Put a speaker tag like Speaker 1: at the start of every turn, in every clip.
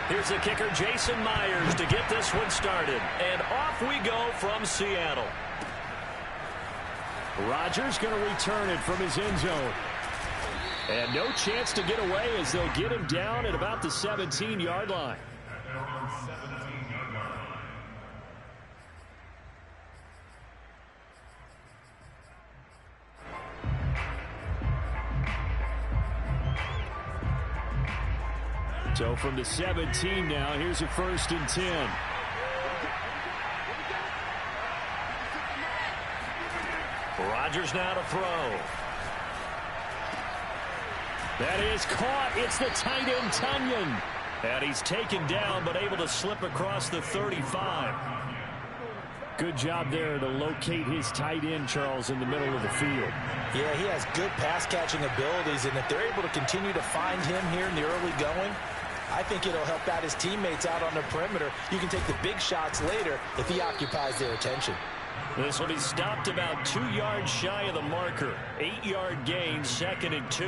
Speaker 1: Here's the kicker, Jason Myers, to get this one started. And off we go from Seattle. Rodgers going to return it from his end zone. And no chance to get away as they'll get him down at about the 17-yard line. So from the 17 now, here's a 1st and 10. Rodgers now to throw. That is caught. It's the tight end, Tunyon. And he's taken down, but able to slip across the 35. Good job there to locate his tight end, Charles, in the middle of the field.
Speaker 2: Yeah, he has good pass-catching abilities, and if they're able to continue to find him here in the early going, I think it'll help out his teammates out on the perimeter. You can take the big shots later if he occupies their attention.
Speaker 1: This will be stopped about 2 yards shy of the marker. 8-yard gain, 2nd and 2.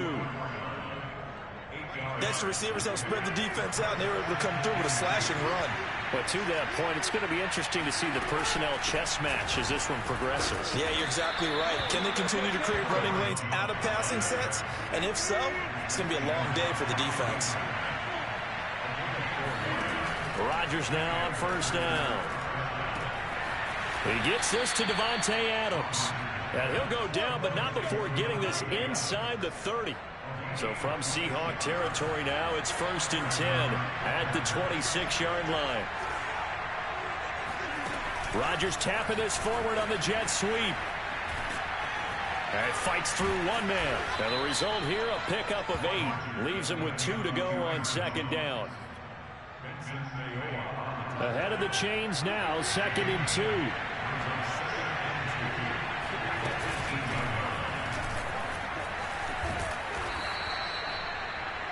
Speaker 3: Next, the receivers help spread the defense out, and they were able to come through with a slashing run.
Speaker 1: But to that point, it's going to be interesting to see the personnel chess match as this one progresses.
Speaker 3: Yeah, you're exactly right. Can they continue to create running lanes out of passing sets? And if so, it's going to be a long day for the defense.
Speaker 1: Rodgers now on 1st down. He gets this to Devontae Adams. And he'll go down, but not before getting this inside the 30. So from Seahawk territory now, it's 1st and 10 at the 26-yard line. Rodgers tapping this forward on the jet sweep. And fights through one man. And the result here, a pickup of 8. Leaves him with 2 to go on 2nd down. Ahead of the chains now, 2nd and 2.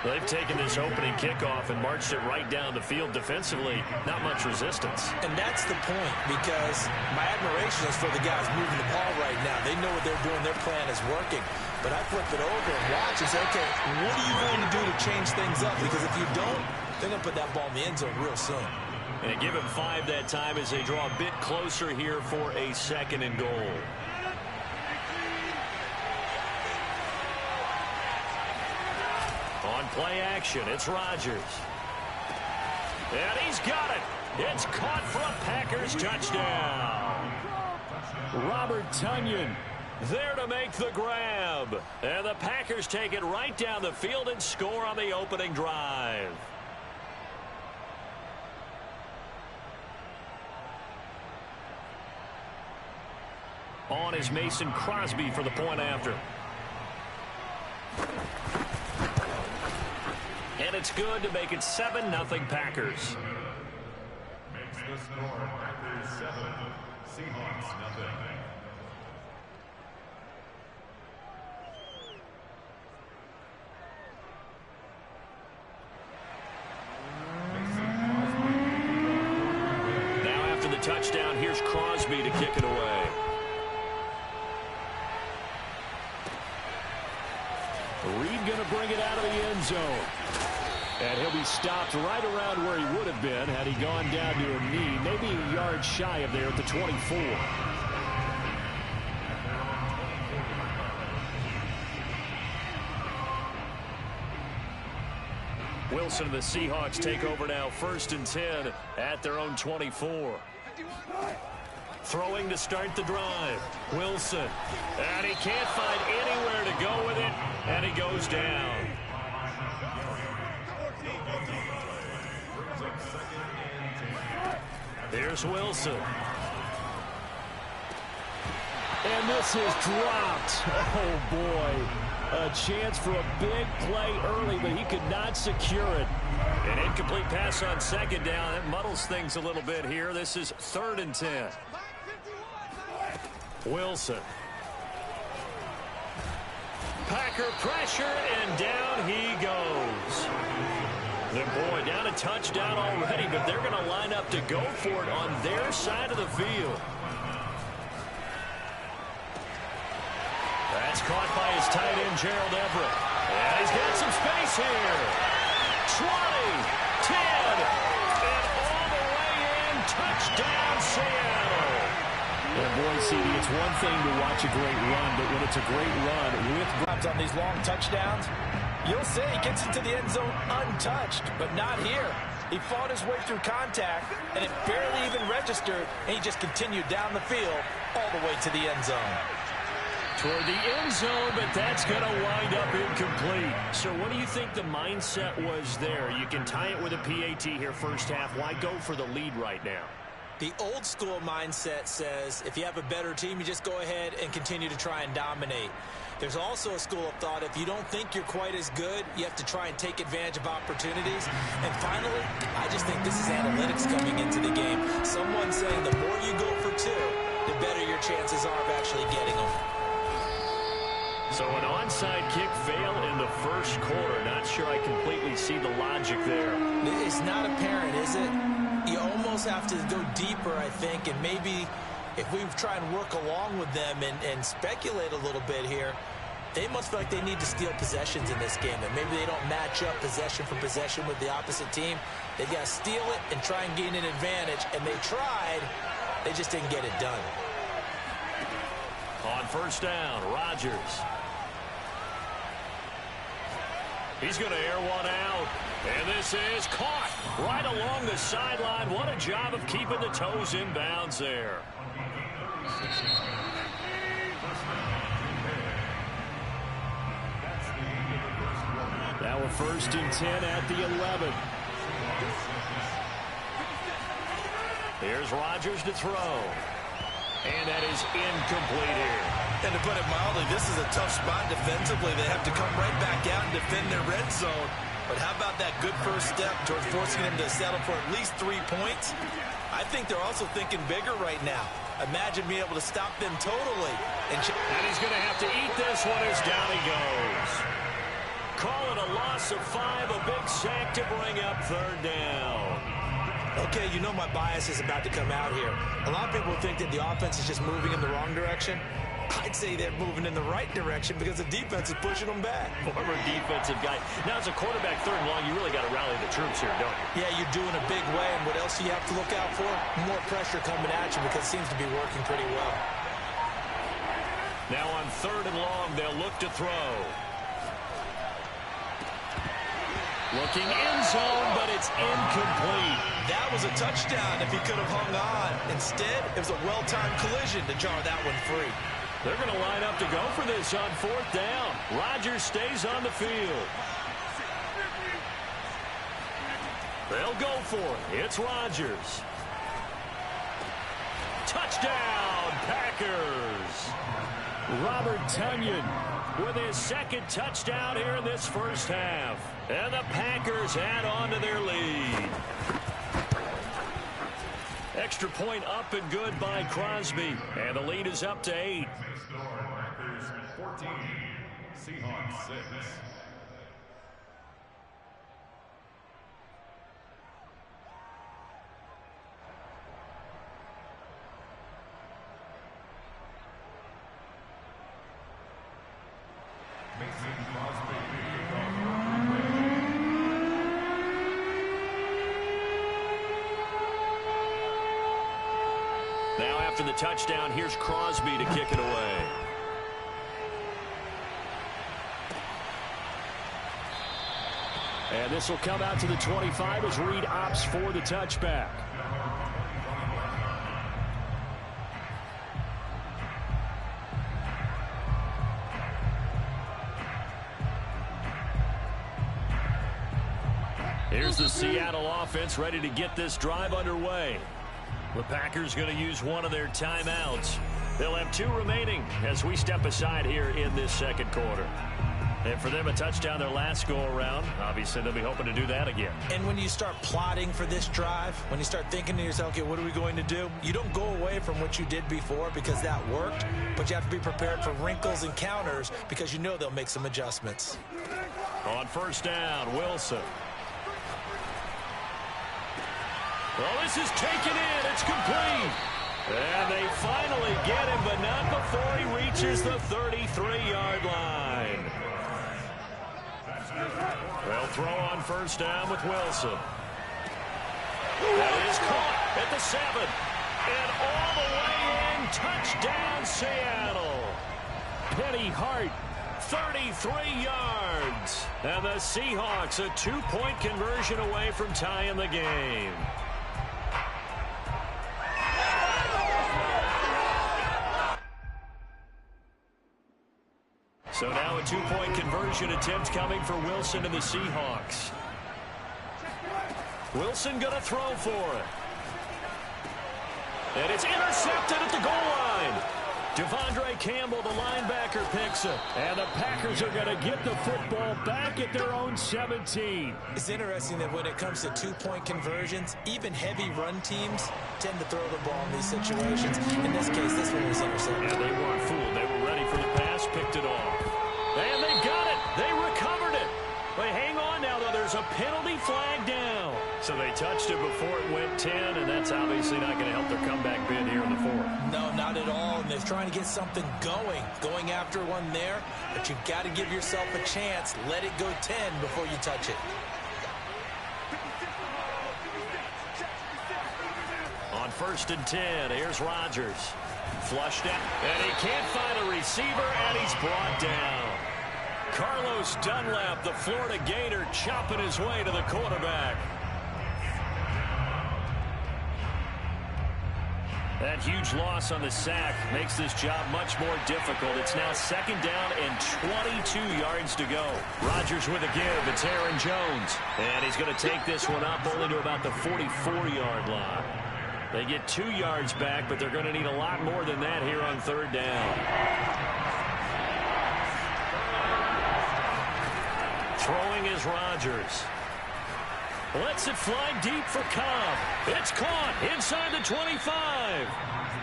Speaker 1: They've taken this opening kickoff and marched it right down the field defensively. Not much resistance.
Speaker 3: And that's the point, because my admiration is for the guys moving the ball right now. They know what they're doing. Their plan is working. But I flip it over and watch and say, okay, what are you going to do to change things up? Because if you don't, they're going to put that ball in the end zone real soon.
Speaker 1: And give him 5 that time as they draw a bit closer here for a 2nd and goal. On play action, it's Rodgers. And he's got it. It's caught for a Packers touchdown. Robert Tunyon there to make the grab. And the Packers take it right down the field and score on the opening drive. On is Mason Crosby for the point after. And it's good to make it 7-0 Packers.
Speaker 4: Makes the score Packers 7, Seahawks nothing.
Speaker 1: Now after the touchdown, here's Crosby to kick it away. Reed going to bring it out of the end zone. And he'll be stopped right around where he would have been had he gone down to a knee, maybe a yard shy of there at the 24. Wilson and the Seahawks take over now, 1st and 10 at their own 24. Throwing to start the drive. Wilson. And he can't find anywhere to go with it. And he goes down. Here's Wilson. And this is dropped. Oh, boy. A chance for a big play early, but he could not secure it. An incomplete pass on 2nd down. That muddles things a little bit here. This is 3rd and 10. Wilson. Packer pressure, and down he goes. And boy, down a touchdown already, but they're going to line up to go for it on their side of the field. That's caught by his tight end, Gerald Everett. And he's got some space here. 20, 10, Boy, CD, it's one thing to watch a great run, but when it's a great run with
Speaker 2: on these long touchdowns, you'll say he gets into the end zone untouched, but not here. He fought his way through contact, and it barely even registered, and he just continued down the field all the way to the end zone.
Speaker 1: Toward the end zone, but that's going to wind up incomplete. So what do you think the mindset was there? You can tie it with a PAT here first half. Why go for the lead right now?
Speaker 2: The old school mindset says if you have a better team, you just go ahead and continue to try and dominate. There's also a school of thought, if you don't think you're quite as good, you have to try and take advantage of opportunities. And finally, I just think this is analytics coming into the game. Someone saying the more you go for two, the better your chances are of actually getting them.
Speaker 1: So an onside kick fail in the first quarter. Not sure I completely see the logic there.
Speaker 2: It's not apparent, is it? You almost have to go deeper, I think, and maybe if we try and work along with them and speculate a little bit here, they must feel like they need to steal possessions in this game, and maybe they don't match up possession for possession with the opposite team. They've got to steal it and try and gain an advantage, and they tried. They just didn't get it done.
Speaker 1: On first down, Rodgers. He's going to air one out. And this is caught right along the sideline. What a job of keeping the toes in bounds there. Now a 1st and 10 at the 11. Here's Rodgers to throw. And that is incomplete here.
Speaker 3: And to put it mildly, this is a tough spot defensively. They have to come right back out and defend their red zone. But how about that good first step towards forcing them to settle for at least 3 points? I think they're also thinking bigger right now. Imagine being able to stop them totally. And
Speaker 1: he's going to have to eat this one as down he goes. Call it a loss of 5, a big sack to bring up 3rd down.
Speaker 2: Okay, you know my bias is about to come out here. A lot of people think that the offense is just moving in the wrong direction. I'd say they're moving in the right direction because the defense is pushing them back.
Speaker 1: Former defensive guy. Now, as a quarterback 3rd and long, you really got to rally the troops here, don't you?
Speaker 2: Yeah, you're doing a big way, and what else do you have to look out for? More pressure coming at you because it seems to be working pretty well.
Speaker 1: Now on 3rd and long, they'll look to throw. Looking end zone, but it's incomplete.
Speaker 2: That was a touchdown if he could have hung on. Instead, it was a well-timed collision to jar that one free.
Speaker 1: They're going to line up to go for this on 4th down. Rodgers stays on the field. They'll go for it. It's Rodgers. Touchdown, Packers. Robert Tonyan with his 2nd touchdown here in this first half. And the Packers add on to their lead. Extra point up and good by Crosby. And the lead is up to 8.
Speaker 4: Packers 14, Seahawks 6.
Speaker 1: Now after the touchdown, here's Crosby to kick it away. And this will come out to the 25 as Reed opts for the touchback. Here's the Seattle offense ready to get this drive underway. The Packers going to use one of their timeouts. They'll have 2 remaining as we step aside here in this 2nd quarter. And for them, a touchdown their last go-around. Obviously, they'll be hoping to do that again.
Speaker 2: And when you start plotting for this drive, when you start thinking to yourself, okay, what are we going to do? You don't go away from what you did before because that worked, but you have to be prepared for wrinkles and counters because you know they'll make some adjustments.
Speaker 1: On 1st down, Wilson. Well, this is taken in. It's complete. And they finally get him, but not before he reaches the 33-yard line. They'll throw on 1st down with Wilson. That is caught at the 7. And all the way in, touchdown Seattle. Penny Hart, 33 yards. And the Seahawks a 2-point conversion away from tying the game. So now a 2-point conversion attempt coming for Wilson and the Seahawks. Wilson going to throw for it. And it's intercepted at the goal line. Devondre Campbell, the linebacker, picks it. And the Packers are going to get the football back at their own 17.
Speaker 2: It's interesting that when it comes to 2-point conversions, even heavy run teams tend to throw the ball in these situations. In this case, this one was intercepted.
Speaker 1: Yeah, they weren't fooled. They were ready for the pass, picked it off. And they got it. They recovered it. But hang on now, though. There's a penalty flag down. So they touched it before it went 10, and that's obviously not going to help their comeback bid here in the fourth.
Speaker 2: No, not at all. And they're trying to get something going after one there. But you've got to give yourself a chance. Let it go 10 before you touch it.
Speaker 1: On 1st and 10, here's Rodgers. Flushed out, and he can't find a receiver, and he's brought down. Carlos Dunlap, the Florida Gator, chopping his way to the quarterback. That huge loss on the sack makes this job much more difficult. It's now 2nd down and 22 yards to go. Rodgers with a give. It's Aaron Jones. And he's going to take this one up only to about the 44-yard line. They get 2 yards back, but they're going to need a lot more than that here on 3rd down. Throwing is Rodgers. Lets it fly deep for Cobb. It's caught inside the 25.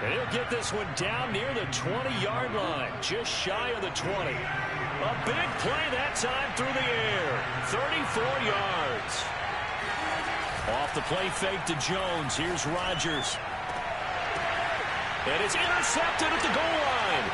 Speaker 1: And he'll get this one down near the 20-yard line, just shy of the 20. A big play that time through the air. 34 yards. Off the play fake to Jones. Here's Rodgers. And it's intercepted at the goal line.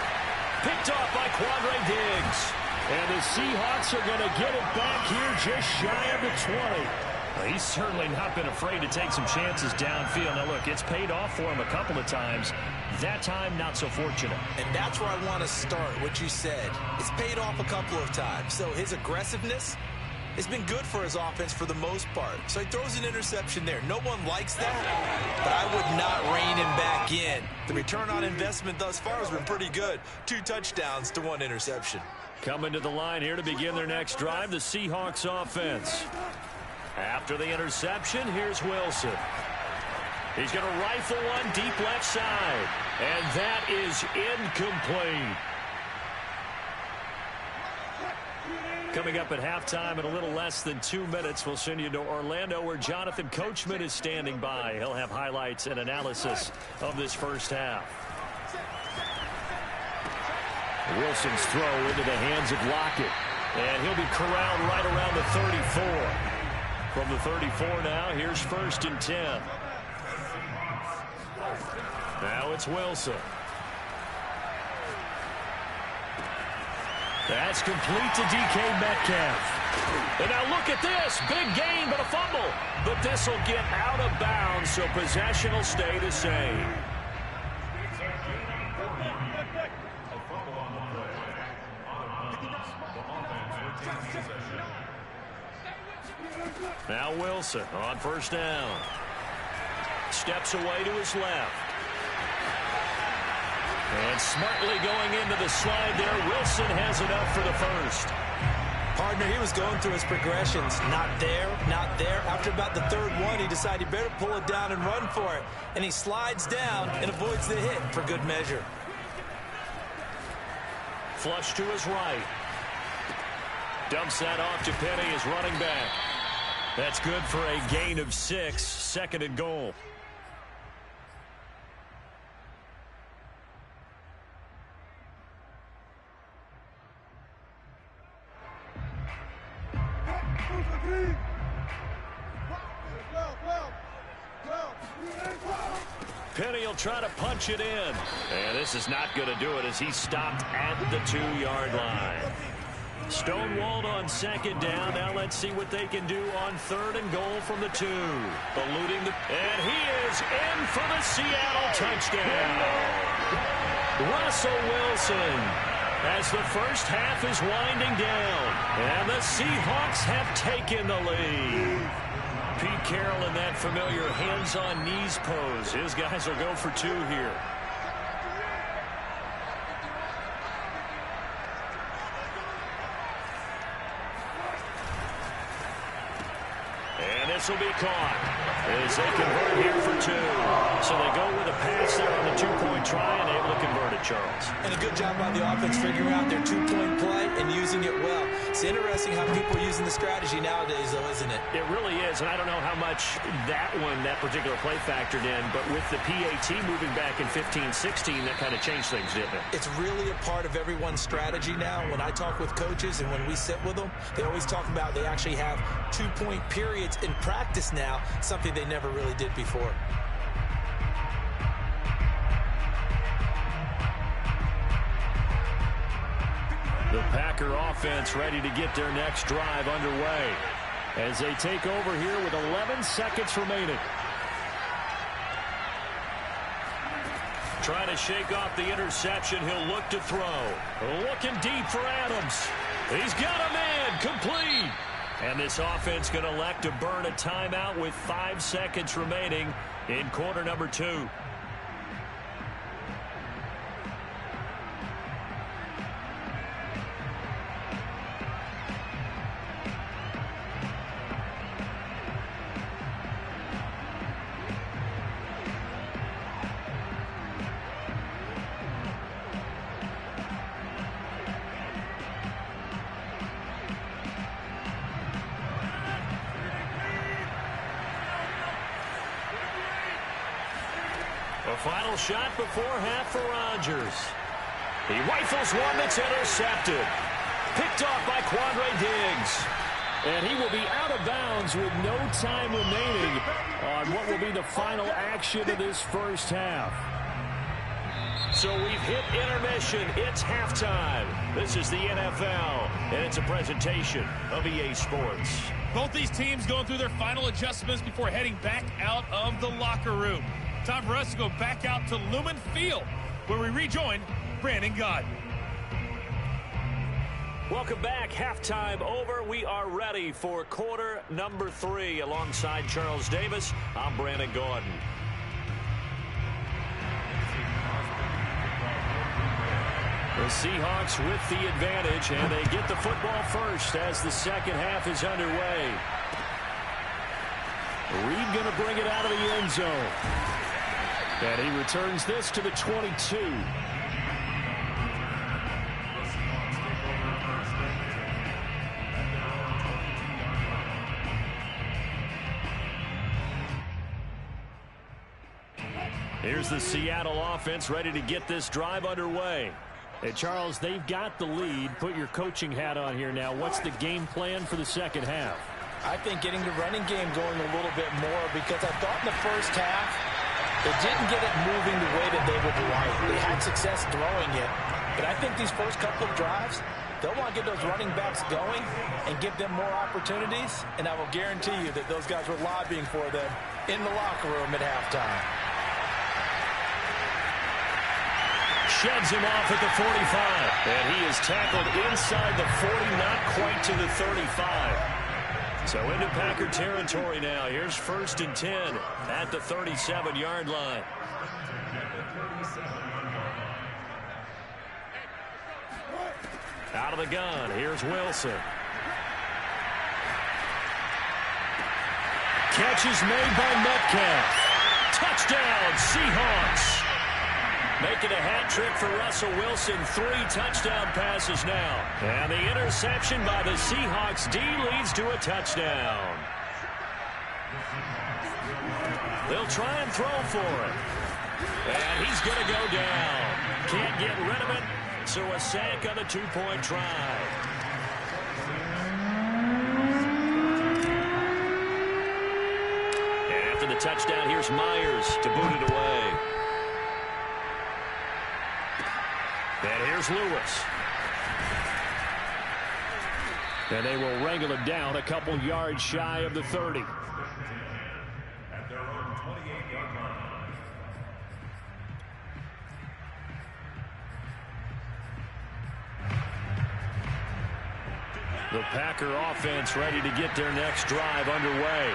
Speaker 1: Picked off by Quandre Diggs. And the Seahawks are going to get it back here just shy of the 20. Well, he's certainly not been afraid to take some chances downfield. Now, look, it's paid off for him a couple of times. That time, not so fortunate.
Speaker 2: And that's where I want to start, what you said. It's paid off a couple of times. So his aggressiveness has been good for his offense for the most part. So he throws an interception there. No one likes that, but I would not rein him back in. The return on investment thus far has been pretty good. 2 touchdowns to 1 interception.
Speaker 1: Coming to the line here to begin their next drive, the Seahawks offense. After the interception, here's Wilson. He's going to rifle one deep left side. And that is incomplete. Coming up at halftime in a little less than 2 minutes, we'll send you to Orlando where Jonathan Coachman is standing by. He'll have highlights and analysis of this first half. Wilson's throw into the hands of Lockett. And he'll be corralled right around the 34. From the 34 now, here's 1st and 10. Now it's Wilson. That's complete to DK Metcalf. And now look at this. Big gain, but a fumble. But this will get out of bounds, so possession will stay the same. Now Wilson on 1st down. Steps away to his left. And smartly going into the slide there. Wilson has enough for the first.
Speaker 2: Partner, he was going through his progressions. Not there, not there. After about the 3rd one, he decided he better pull it down and run for it. And he slides down and avoids the hit for good measure.
Speaker 1: Flush to his right. Dumps that off to Penny, his running back. That's good for a gain of 6, 2nd and goal. Penny will try to punch it in. And this is not going to do it as he's stopped at the 2-yard line. Stonewalled on second down. Now let's see what they can do on 3rd and goal from the 2. Eluding the... And he is in for the Seattle touchdown. Russell Wilson, as the first half is winding down. And the Seahawks have taken the lead. Pete Carroll in that familiar hands-on-knees pose. His guys will go for 2 here. And this will be caught as they convert here for 2. So they go with a pass there on the 2-point try and able to convert it, Charles.
Speaker 3: And a good job by the offense figuring out their 2-point play and using it well. It's interesting how people are using the strategy nowadays, though, isn't it?
Speaker 1: It really is, and I don't know how much that particular play factored in, but with the PAT moving back in 15-16, that kind of changed things, didn't it?
Speaker 3: It's really a part of everyone's strategy now. When I talk with coaches and when we sit with them, they always talk about they actually have 2-point periods in practice now, something they never really did before.
Speaker 1: The Packer offense ready to get their next drive underway as they take over here with 11 seconds remaining. Trying to shake off the interception. He'll look to throw. Looking deep for Adams. He's got a man. Complete. And this offense going to elect to burn a timeout with 5 seconds remaining in quarter number 2. A final shot before half for Rodgers. He rifles one that's intercepted. Picked off by Quandre Diggs. And he will be out of bounds with no time remaining on what will be the final action of this first half. So we've hit intermission. It's halftime. This is the NFL, and it's a presentation of EA Sports.
Speaker 5: Both these teams going through their final adjustments before heading back out of the locker room. Time for us to go back out to Lumen Field, where we rejoin Brandon Gaudin.
Speaker 1: Welcome back. Halftime over. We are ready for quarter number 3. Alongside Charles Davis, I'm Brandon Gaudin. The Seahawks with the advantage, and they get the football first as the second half is underway. Reed going to bring it out of the end zone. And he returns this to the 22. Here's the Seattle offense ready to get this drive underway. Hey, Charles, they've got the lead. Put your coaching hat on here now. What's the game plan for the second half?
Speaker 2: I think getting the running game going a little bit more, because I thought in the first half they didn't get it moving the way that they would like. They had success throwing it, but I think these first couple of drives, they'll want to get those running backs going and give them more opportunities, and I will guarantee you that those guys were lobbying for them in the locker room at halftime.
Speaker 1: Sheds him off at the 45, and he is tackled inside the 40, not quite to the 35. So into Packer territory now. Here's 1st and 10 at the 37-yard line. Out of the gun. Here's Wilson. Catch is made by Metcalf. Touchdown, Seahawks. Making a hat trick for Russell Wilson. 3 touchdown passes now. And the interception by the Seahawks D leads to a touchdown. They'll try and throw for it. And he's going to go down. Can't get rid of it. So a sack on the 2-point try. And after the touchdown, here's Myers to boot it away. And here's Lewis. And they will wrangle it down a couple yards shy of the 30.
Speaker 4: At their own 28-yard line.
Speaker 1: The Packer offense ready to get their next drive underway.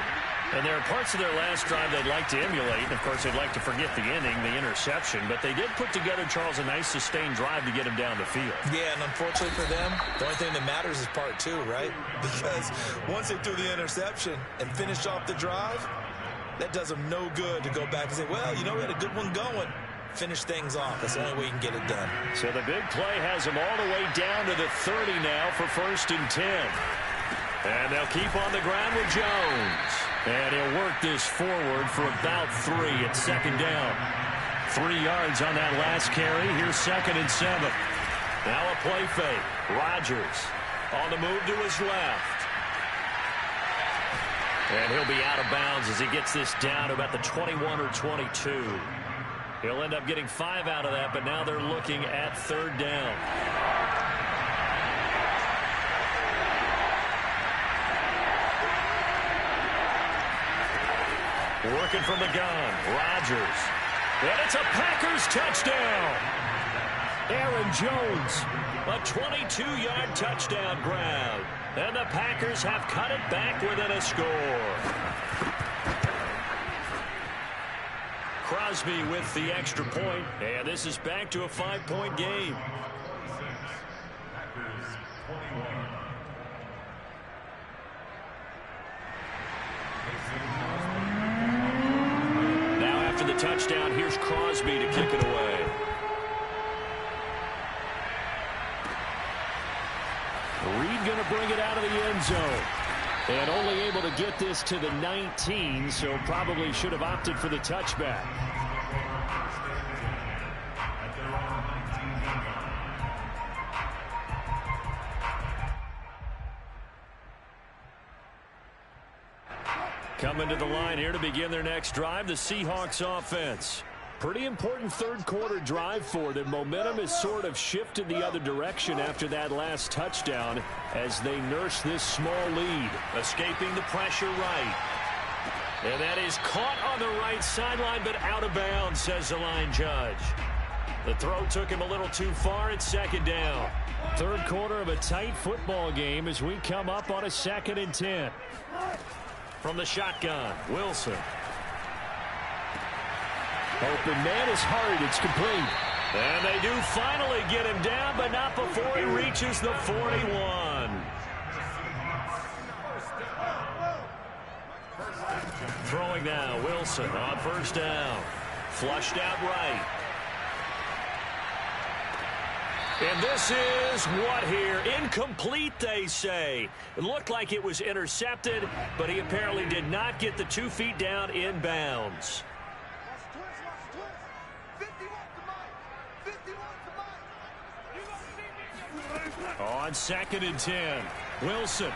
Speaker 1: And there are parts of their last drive they'd like to emulate. Of course, they'd like to forget the inning, the interception. But they did put together, Charles, a nice sustained drive to get him down the field.
Speaker 3: Yeah, and unfortunately for them, the only thing that matters is part two, right? Because once they threw the interception and finished off the drive, that does them no good to go back and say, well, you know, we had a good one going. Finish things off. That's the only way you can get it done.
Speaker 1: So the big play has them all the way down to the 30 now for 1st and 10. And they'll keep on the ground with Jones. And he'll work this forward for about 3 at 2nd down. 3 yards on that last carry. Here's 2nd and 7. Now a play fake. Rodgers on the move to his left. And he'll be out of bounds as he gets this down to about the 21 or 22. He'll end up getting 5 out of that, but now they're looking at 3rd down. Working from the gun, Rodgers. And it's a Packers touchdown. Aaron Jones, a 22-yard touchdown grab. And the Packers have cut it back within a score. Crosby with the extra point, and this is back to a 5-point game. Now after the touchdown, here's Crosby to kick it away. Reed going to bring it out of the end zone. And only able to get this to the 19, so probably should have opted for the touchback. Coming to the line here to begin their next drive, the Seahawks offense. Pretty important third-quarter drive for them. Momentum has sort of shifted the other direction after that last touchdown as they nurse this small lead. Escaping the pressure right. And that is caught on the right sideline, but out of bounds, says the line judge. The throw took him a little too far at 2nd down. Third quarter of a tight football game as we come up on a 2nd and 10. From the shotgun, Wilson. Open man is hard. It's complete. And they do finally get him down, but not before he reaches the 41. Throwing now, Wilson on 1st down. Flushed out right. And this is what here? Incomplete, they say. It looked like it was intercepted, but he apparently did not get the 2 feet down in bounds. On 2nd and 10, Wilson.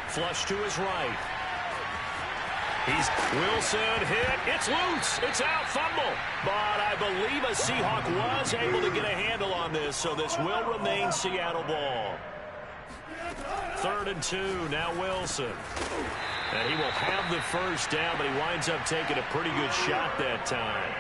Speaker 1: Flush to his right. Wilson hit. It's loose. It's out. Fumble. But I believe a Seahawk was able to get a handle on this, so this will remain Seattle ball. 3rd and 2. Now Wilson. And he will have the 1st down, but he winds up taking a pretty good shot that time.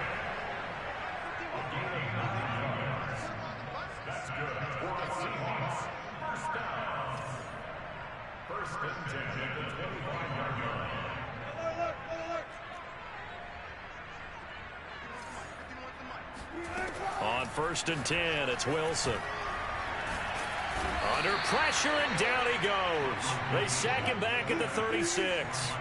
Speaker 1: On 1st and 10, it's Wilson. Under pressure, and down he goes. They sack him back at the 36.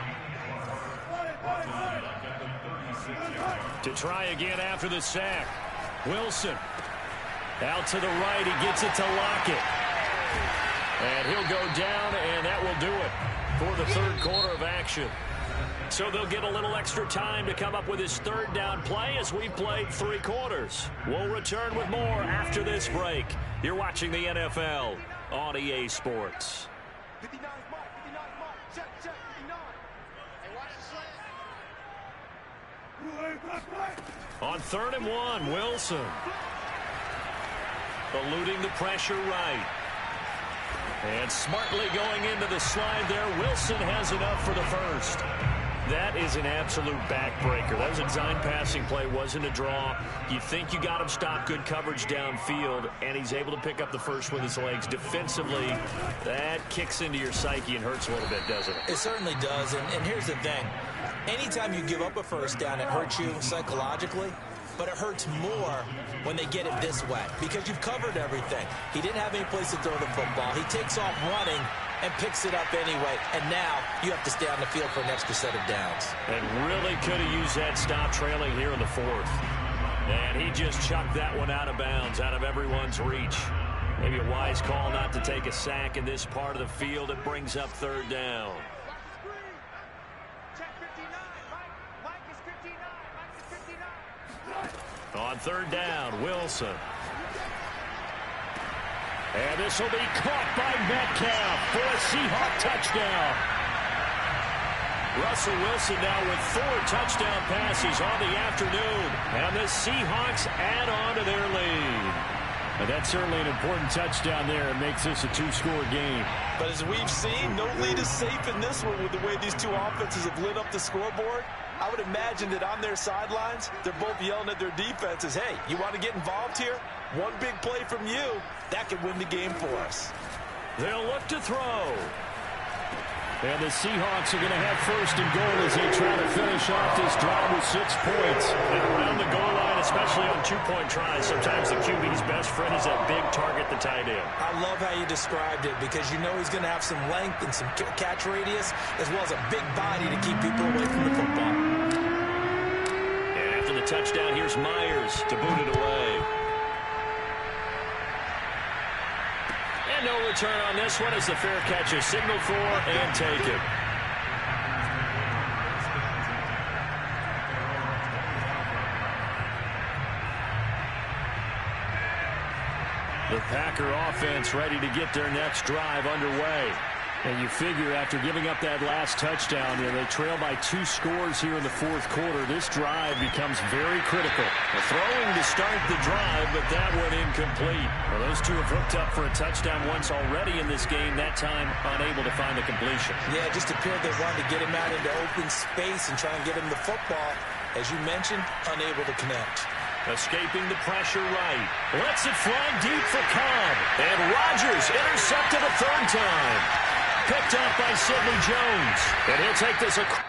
Speaker 1: To try again after the sack. Wilson. Out to the right, he gets it to Lockett. And he'll go down, and that will do it for the 3rd quarter of action. So they'll get a little extra time to come up with his 3rd down play as we played 3 quarters. We'll return with more after this break. You're watching the NFL on EA Sports.
Speaker 6: 59 mark, 59 mark. Check, 59. Hey, watch the
Speaker 1: On 3rd and 1, Wilson. Eluding the pressure right. And smartly going into the slide there, Wilson has enough for the first. That is an absolute backbreaker. That was a design passing play, wasn't a draw. You think you got him stopped, good coverage downfield, and he's able to pick up the first with his legs. Defensively, that kicks into your psyche and hurts a little bit, doesn't it?
Speaker 2: It certainly does, and here's the thing. Anytime you give up a first down, it hurts you psychologically, but it hurts more when they get it this way because you've covered everything. He didn't have any place to throw the football. He takes off running and picks it up anyway, and now you have to stay on the field for an extra set of downs.
Speaker 1: And really could have used that stop trailing here in the fourth. And he just chucked that one out of bounds, out of everyone's reach. Maybe a wise call not to take a sack in this part of the field. It brings up third down.
Speaker 6: Check 59. Mike is 59. Mike is 59.
Speaker 1: On third down, Wilson. And this will be caught by Metcalf for a Seahawk touchdown. Russell Wilson now with 4 touchdown passes on the afternoon. And the Seahawks add on to their lead. And that's certainly an important touchdown there. It makes this a 2-score game.
Speaker 3: But as we've seen, no lead is safe in this one with the way these two offenses have lit up the scoreboard. I would imagine that on their sidelines, they're both yelling at their defenses, hey, you want to get involved here? One big play from you, that could win the game for us.
Speaker 1: They'll look to throw. And the Seahawks are going to have first and goal as they try to finish off this drive with 6 points. And around the goal line, especially on 2-point tries, sometimes the QB's best friend is that big target, the tight end.
Speaker 2: I love how you described it because you know he's going to have some length and some catch radius as well as a big body to keep people away from the football.
Speaker 1: And after the touchdown, here's Myers to boot it away. And no return on this one as the fair catch is signaled for and taken. The Packer offense ready to get their next drive underway. And you figure after giving up that last touchdown, they trail by 2 scores here in the fourth quarter. This drive becomes very critical. Throwing to start the drive, but that one incomplete. Well, those two have hooked up for a touchdown once already in this game, that time unable to find a completion.
Speaker 2: Yeah, it just appeared they wanted to get him out into open space and try and get him the football. As you mentioned, unable to connect.
Speaker 1: Escaping the pressure right. Lets it fly deep for Cobb. And Rodgers intercepted a third time. Picked off by Sidney Jones. And he'll take this across.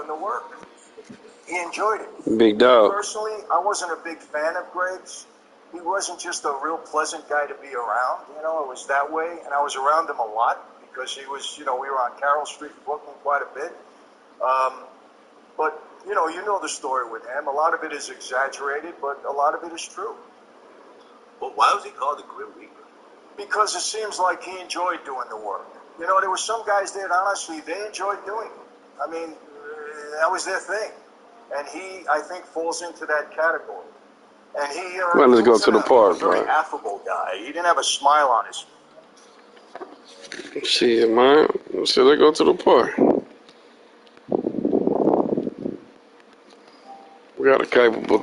Speaker 7: the work. He enjoyed it.
Speaker 8: Big dog.
Speaker 7: Personally, I wasn't a big fan of Greg's. He wasn't just a real pleasant guy to be around. You know, it was that way. And I was around him a lot because he was, you know, we were on Carroll Street in Brooklyn quite a bit. But, you know the story with him. A lot of it is exaggerated, but a lot of it is true.
Speaker 9: But why was he called the Grim Reaper?
Speaker 7: Because it seems like he enjoyed doing the work. You know, there were some guys that, honestly, they enjoyed doing it. I mean, that was their thing. And he, I think, falls into that category. And he
Speaker 8: Let's go to the park,
Speaker 7: a very
Speaker 8: man.
Speaker 7: affable guy. He didn't have a smile on his face.
Speaker 8: Shit, man. So let's go to the park. We got a capable